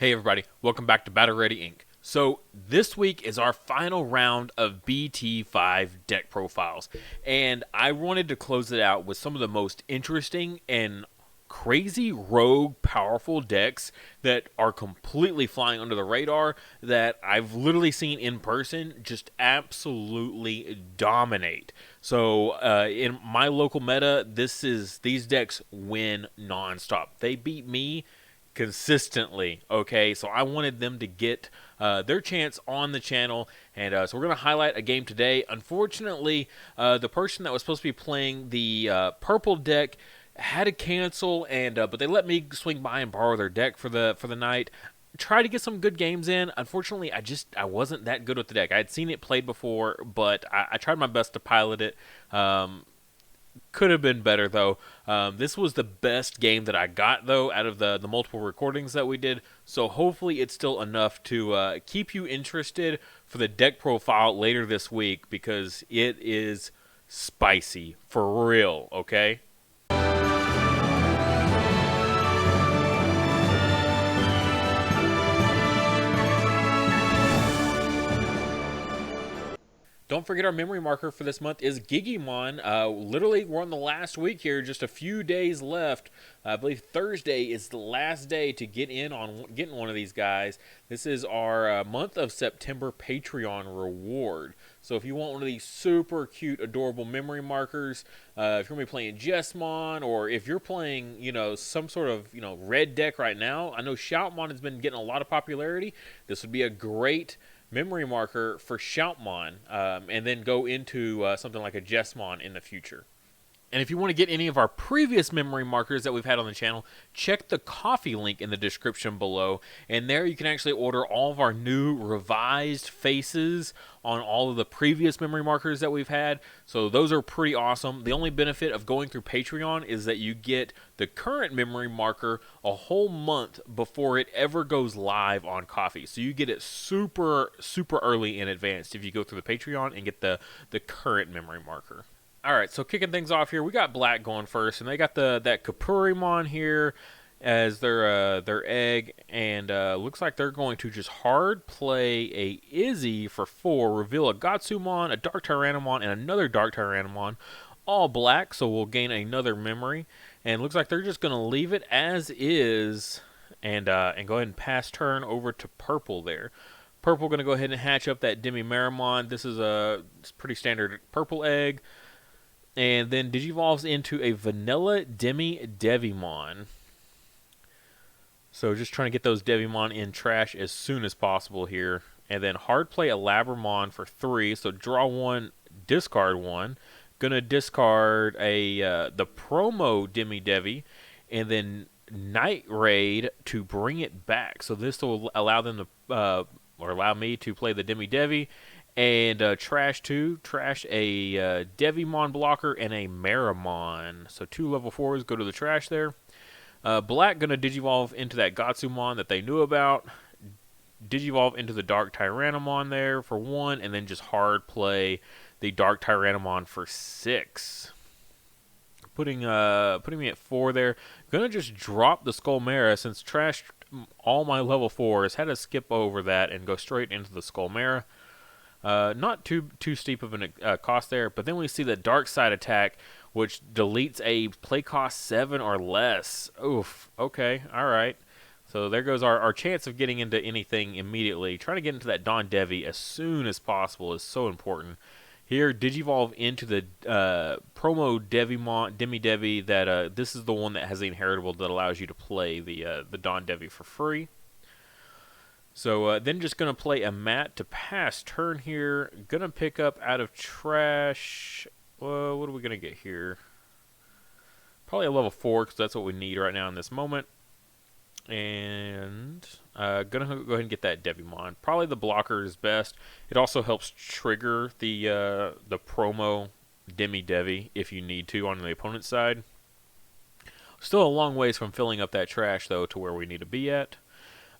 Hey everybody, welcome back to Battle Ready Inc. So this week is our final round of BT5 deck profiles, and I wanted to close it out with some of the most interesting and crazy rogue powerful decks that are completely flying under the radar that I've literally seen in person just absolutely dominate. So in my local meta, these decks win nonstop. They beat me consistently. Okay, so I wanted them to get their chance on the channel, and so we're going to highlight a game today. Unfortunately, the person that was supposed to be playing the purple deck had to cancel, and but they let me swing by and borrow their deck for the night. Try to get some good games in. Unfortunately, I wasn't that good with the deck. I had seen it played before, but I tried my best to pilot it. Could have been better, though. This was the best game that I got, though, out of the multiple recordings that we did. So hopefully it's still enough to keep you interested for the deck profile later this week, because it is spicy for real, okay? Don't forget our memory marker for this month is Digimon. Literally, we're on the last week here, just a few days left. I believe Thursday is the last day to get in on getting one of these guys. This is our month of September Patreon reward. So if you want one of these super cute, adorable memory markers, if you're going to be playing Jesmon, or if you're playing, some sort of, red deck right now, I know Shoutmon has been getting a lot of popularity. This would be a great memory marker for Shoutmon, and then go into something like a Jesmon in the future. And if you want to get any of our previous memory markers that we've had on the channel, check the coffee link in the description below. And there you can actually order all of our new revised faces on all of the previous memory markers that we've had. So those are pretty awesome. The only benefit of going through Patreon is that you get the current memory marker a whole month before it ever goes live on Coffee. So you get it super, super early in advance if you go through the Patreon and get the current memory marker. All right, so kicking things off here, we got Black going first, and they got that Kapurimon here as their egg, and looks like they're going to just hard play a Izzy for 4, reveal a Gatsumon, a Dark Tyrannomon, and another Dark Tyrannomon, all black, so we'll gain another memory, and looks like they're just going to leave it as is, and go ahead and pass turn over to purple there. Purple going to go ahead and hatch up that Demi-Marimon. This is a pretty standard purple egg. And then Digivolves into a vanilla DanDevimon. So just trying to get those Devimon in trash as soon as possible here. And then hard play a Labramon for 3. So draw 1, discard 1. Gonna discard the promo Demi-Devi. And then Night Raid to bring it back. So this will allow them to, or allow me to play the Demi-Devi. And trash a Devimon blocker and a Marimon. So 2 level 4s go to the trash there. Black going to Digivolve into that Gatsumon that they knew about. Digivolve into the Dark Tyrannomon there for 1. And then just hard play the Dark Tyrannomon for 6. Putting me at 4 there. Going to just drop the Skullmera since trash all my level 4s. Had to skip over that and go straight into the Skullmera. Not too steep of a cost there, but then we see the Dark Side attack, which deletes a play cost 7 or less. Oof. Okay. All right. So there goes our chance of getting into anything immediately. Trying to get into that DanDevi as soon as possible is so important. Here, Digivolve into the promo Devimon, Demi-Devi. That this is the one that has the inheritable that allows you to play the DanDevi for free. So then just going to play a mat to pass turn here. Going to pick up out of trash. What are we going to get here? Probably a level 4 because that's what we need right now in this moment. And going to go ahead and get that Devimon. Probably the blocker is best. It also helps trigger the promo Demi-Devi if you need to on the opponent's side. Still a long ways from filling up that trash, though, to where we need to be at.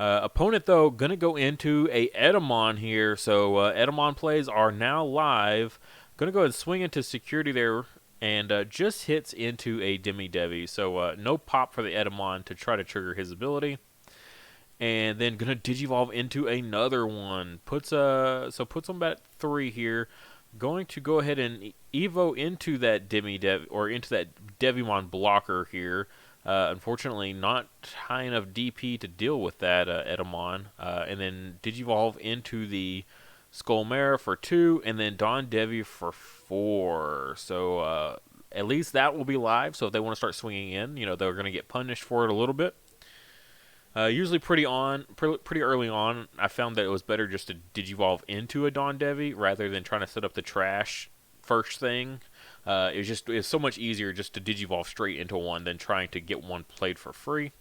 Opponent, though, going to go into a Etemon here. So Etemon plays are now live. Going to go ahead and swing into security there. And just hits into a Demi-Devi. So no pop for the Etemon to try to trigger his ability. and then gonna Digivolve into another one. Puts them at 3 here. Going to go ahead and Evo into that into that Devimon blocker here. Unfortunately, not high enough DP to deal with that Etemon. And then Digivolve into the Skullmare for 2, and then DanDevi for 4. So at least that will be live. So if they want to start swinging in, they're going to get punished for it a little bit. Usually pretty early on, I found that it was better just to Digivolve into a DanDevi rather than trying to set up the trash first thing. It's so much easier just to Digivolve straight into one than trying to get one played for free.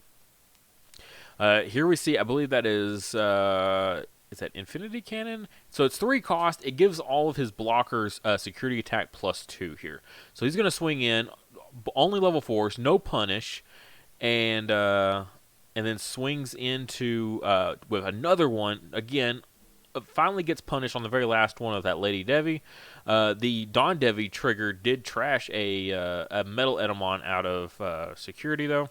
Here we see, I believe that is that Infinity Cannon? So it's 3 cost. It gives all of his blockers security attack +2 here. So he's going to swing in, only level 4s, no punish, and then swings into with another one. Again, finally gets punished on the very last one of that Lady Devi. The DanDevi trigger did trash a Metal Etemon out of security, though.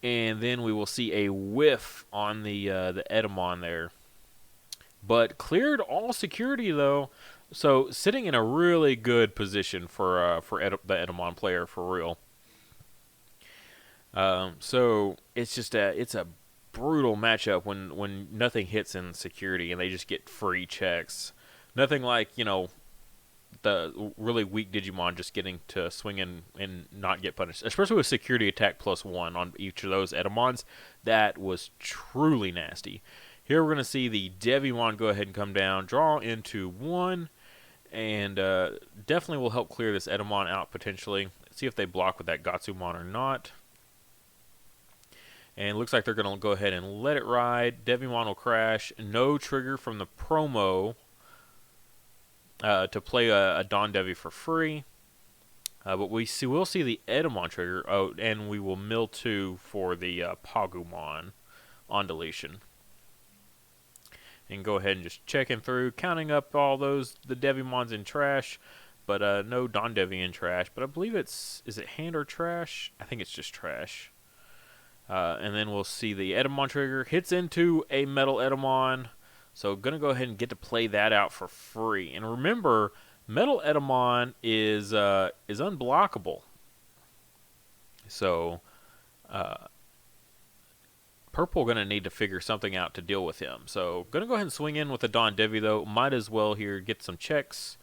And then we will see a whiff on the Etemon there. But cleared all security, though. So sitting in a really good position for the Etemon player, for real. So it's just it's a brutal matchup when nothing hits in security and they just get free checks. Nothing like the really weak Digimon just getting to swing in and not get punished, especially with security attack +1 on each of those Etemons. That was truly nasty. Here we're going to see the Devimon go ahead and come down, draw into 1, and definitely will help clear this Etemon out potentially. See if they block with that Gatsumon or not. And it looks like they're going to go ahead and let it ride. Devimon will crash. No trigger from the promo to play a DanDevi for free. But we'll see the Etemon trigger. Oh, and we will mill 2 for the Pagumon on deletion. And go ahead and just checking through, counting up all the Devimons in trash. But no DanDevi in trash. But I believe is it hand or trash? I think it's just trash. And then we'll see the Etemon trigger hits into a Metal Etemon. So going to go ahead and get to play that out for free. And remember, Metal Etemon is unblockable. So Purple going to need to figure something out to deal with him. So going to go ahead and swing in with the DanDevi, though. Might as well here get some checks.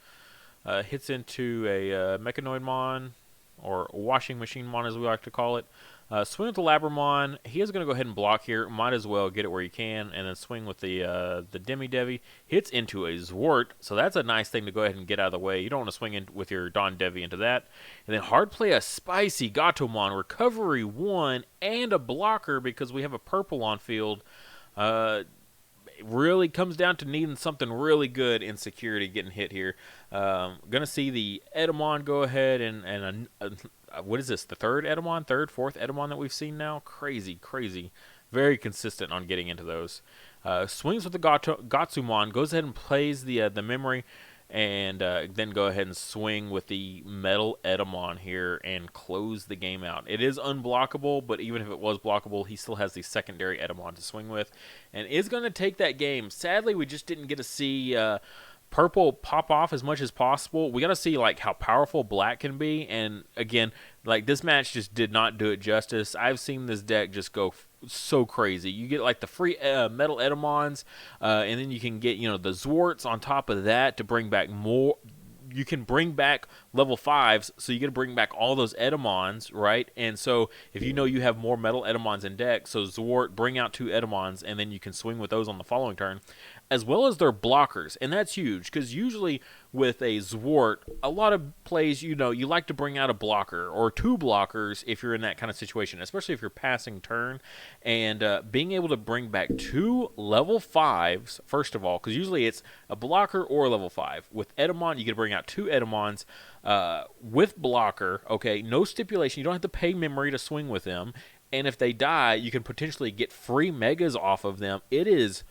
Hits into a Mechanoidmon, or Washing Machine Mon as we like to call it. Swing with the Labramon. He is going to go ahead and block here. Might as well get it where you can. And then swing with the Demi-Devi. Hits into a Zwart. So that's a nice thing to go ahead and get out of the way. You don't want to swing in with your DanDevi into that. And then hard play a spicy Gatomon. Recovery 1 and a blocker because we have a purple on field. It really comes down to needing something really good in security getting hit here. Gonna see the Etemon go ahead and what is this? The third, fourth Etemon that we've seen now? Crazy. Very consistent on getting into those. Swings with the Gatsumon, goes ahead and plays the memory, and then go ahead and swing with the Metal Etemon here and close the game out. It is unblockable, but even if it was blockable, he still has the secondary Etemon to swing with, and is going to take that game. Sadly, we just didn't get to see Purple pop off as much as possible. We got to see how powerful Black can be, and again, this match just did not do it justice. I've seen this deck just go so crazy. You get the free Metal Etemons, and then you can get the Zwarts on top of that to bring back more. You can bring back level 5s, so you get to bring back all those Etemons, right? And so if you have more Metal Etemons in deck, so Zwart, bring out 2 Etemons, and then you can swing with those on the following turn, as well as their blockers. And that's huge, because usually with a Zwart, a lot of plays, you like to bring out a blocker or 2 blockers if you're in that kind of situation, especially if you're passing turn. And being able to bring back 2 level 5s, first of all, because usually it's a blocker or a level 5. With Etemon, you get to bring out 2 Etemons with blocker, okay? No stipulation. You don't have to pay memory to swing with them. And if they die, you can potentially get free megas off of them. It is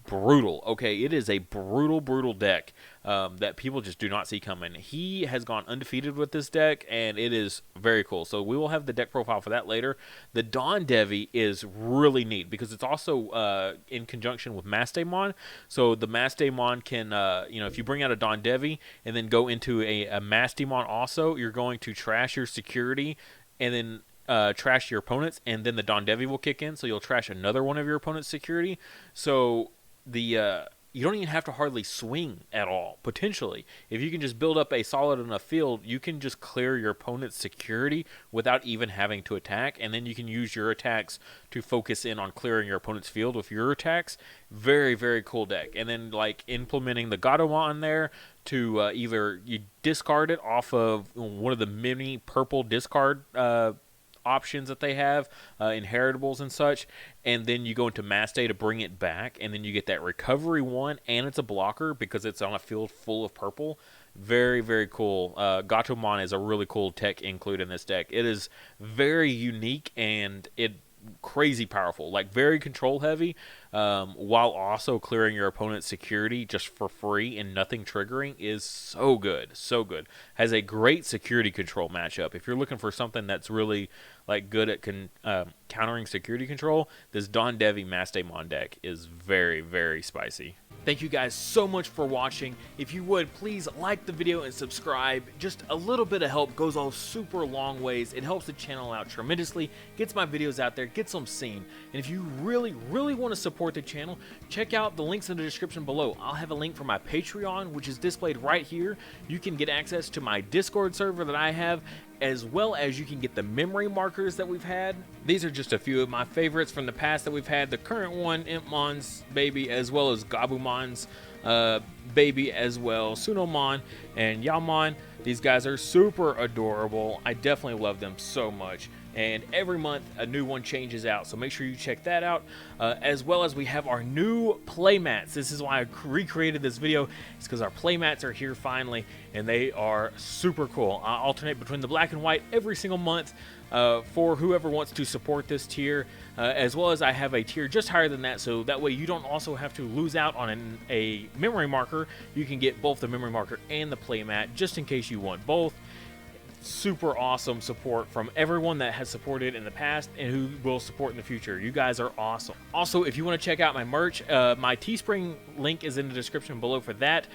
brutal. Okay, it is a brutal deck that people just do not see coming. He has gone undefeated with this deck, and it is very cool. So we will have the deck profile for that later. The DanDevi is really neat because it's also in conjunction with Etemon. So the Etemon can, if you bring out a DanDevi and then go into a Etemon also, you're going to trash your security and then trash your opponents, and then the DanDevi will kick in, so you'll trash another one of your opponent's security. So the you don't even have to hardly swing at all, potentially. If you can just build up a solid enough field, you can just clear your opponent's security without even having to attack, and then you can use your attacks to focus in on clearing your opponent's field with your attacks. Very cool deck. And then, like, implementing the Gatomon there to either you discard it off of one of the mini purple discard options that they have, inheritables and such, and then you go into Mass Day to bring it back, and then you get that recovery one, and it's a blocker because it's on a field full of purple. Very cool. Gatomon is a really cool tech include in this deck. It is very unique, and it crazy powerful, like very control heavy, while also clearing your opponent's security just for free and nothing triggering is so good. Has a great security control matchup. If you're looking for something that's really like good at countering security control, this DanDevi Etemon deck is very spicy. Thank you guys so much for watching. If you would, please like the video and subscribe. Just a little bit of help goes a super long ways. It helps the channel out tremendously, gets my videos out there, gets them seen. And if you really want to support the channel, check out the links in the description below. I'll have a link for my Patreon, which is displayed right here. You can get access to my Discord server that I have, as well as you can get the memory markers that we've had. These are just a few of my favorites from the past that we've had. The current one, Etemon's baby, as well as Gabumon's baby as well, Sunomon and Yamon. These guys are super adorable. I definitely love them so much. And every month a new one changes out, so make sure you check that out, as well as we have our new playmats. This is why I recreated this video. It's because our playmats are here finally, and they are super cool. I alternate between the black and white every single month for whoever wants to support this tier, as well as I have a tier just higher than that, so that way you don't also have to lose out on a memory marker. You can get both the memory marker and the playmat just in case you want both. Super awesome support from everyone that has supported in the past and who will support in the future. You guys are awesome. Also, if you want to check out my merch, my Teespring link is in the description below for that.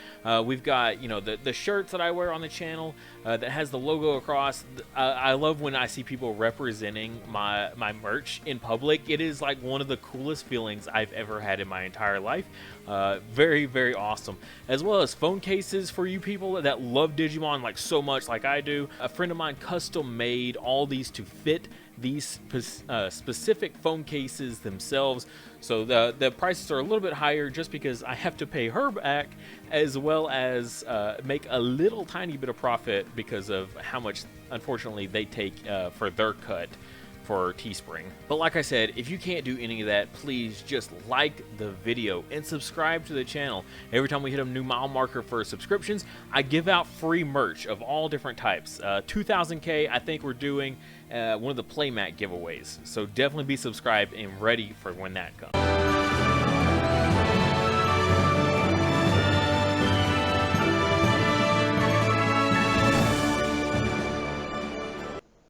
We've got, the shirts that I wear on the channel that has the logo across. I love when I see people representing my merch in public. It is like one of the coolest feelings I've ever had in my entire life. Very awesome. As well as phone cases for you people that love Digimon like so much like I do. A friend of mine custom made all these to fit these specific phone cases themselves, so the prices are a little bit higher just because I have to pay her back, as well as make a little tiny bit of profit because of how much unfortunately they take for their cut for Teespring. But like I said, if you can't do any of that, please just like the video and subscribe to the channel. Every time we hit a new mile marker for subscriptions, I give out free merch of all different types. 2000K, I think we're doing one of the playmat giveaways. So definitely be subscribed and ready for when that comes.